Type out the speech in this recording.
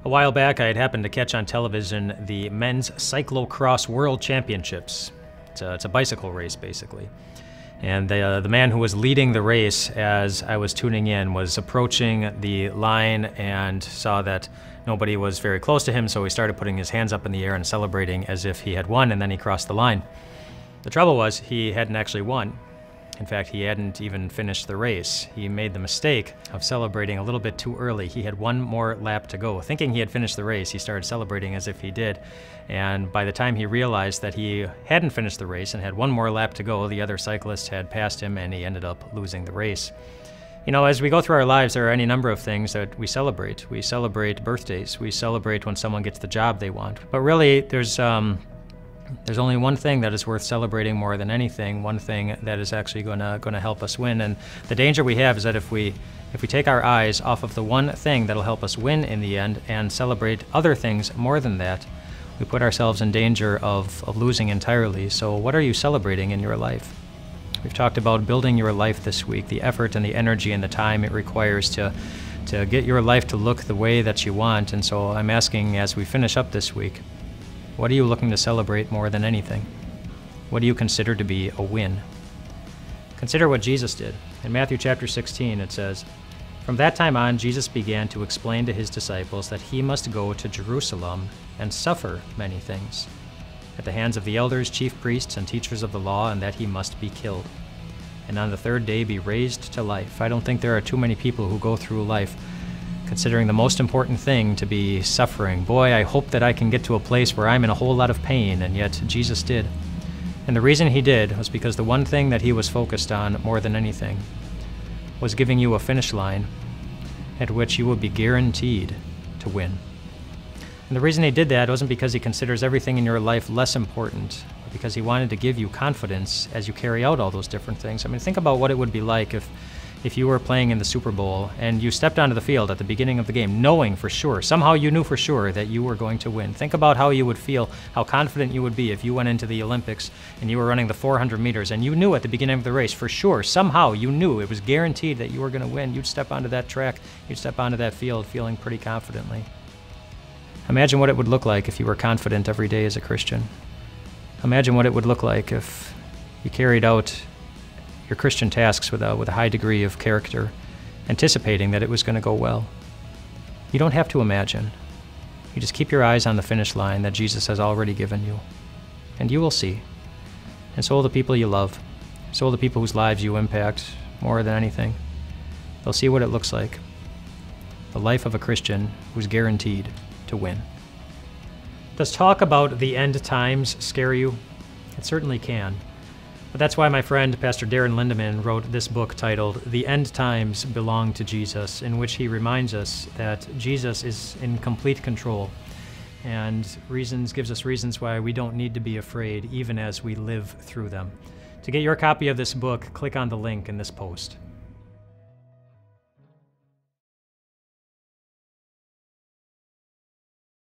A while back, I had happened to catch on television the Men's Cyclocross World Championships. It's a bicycle race, basically. And the man who was leading the race as I was tuning in was approaching the line and saw that nobody was very close to him, so he started putting his hands up in the air and celebrating as if he had won, and then he crossed the line. The trouble was, he hadn't actually won. In fact, he hadn't even finished the race. He made the mistake of celebrating a little bit too early. He had one more lap to go. Thinking he had finished the race, he started celebrating as if he did. And by the time he realized that he hadn't finished the race and had one more lap to go, the other cyclist had passed him and he ended up losing the race. You know, as we go through our lives, there are any number of things that we celebrate. We celebrate birthdays. We celebrate when someone gets the job they want. But really, there's only one thing that is worth celebrating more than anything, one thing that is actually going to help us win. And the danger we have is that if we take our eyes off of the one thing that'll help us win in the end and celebrate other things more than that, we put ourselves in danger of losing entirely. So what are you celebrating in your life? We've talked about building your life this week, the effort and the energy and the time it requires to get your life to look the way that you want. And so I'm asking, as we finish up this week, what are you looking to celebrate more than anything? What do you consider to be a win? Consider what Jesus did. In Matthew chapter 16, it says, "From that time on, Jesus began to explain to his disciples that he must go to Jerusalem and suffer many things at the hands of the elders, chief priests, and teachers of the law, and that he must be killed, and on the third day be raised to life." I don't think there are too many people who go through life considering the most important thing to be suffering. Boy, I hope that I can get to a place where I'm in a whole lot of pain, and yet Jesus did. And the reason he did was because the one thing that he was focused on more than anything was giving you a finish line at which you would be guaranteed to win. And the reason he did that wasn't because he considers everything in your life less important, but because he wanted to give you confidence as you carry out all those different things. I mean, think about what it would be like if you were playing in the Super Bowl and you stepped onto the field at the beginning of the game knowing for sure, somehow you knew for sure that you were going to win. Think about how you would feel, how confident you would be if you went into the Olympics and you were running the 400 meters and you knew at the beginning of the race for sure, somehow you knew it was guaranteed that you were going to win. You'd step onto that track, you'd step onto that field feeling pretty confidently. Imagine what it would look like if you were confident every day as a Christian. Imagine what it would look like if you carried out your Christian tasks with a high degree of character, anticipating that it was going to go well. You don't have to imagine. You just keep your eyes on the finish line that Jesus has already given you, and you will see. And so will the people you love, so will the people whose lives you impact more than anything. They'll see what it looks like, the life of a Christian who's guaranteed to win. Does talk about the end times scare you? It certainly can. But that's why my friend, Pastor Darren Lindemann, wrote this book titled The End Times Belong to Jesus, in which he reminds us that Jesus is in complete control and gives us reasons why we don't need to be afraid even as we live through them. To get your copy of this book, click on the link in this post.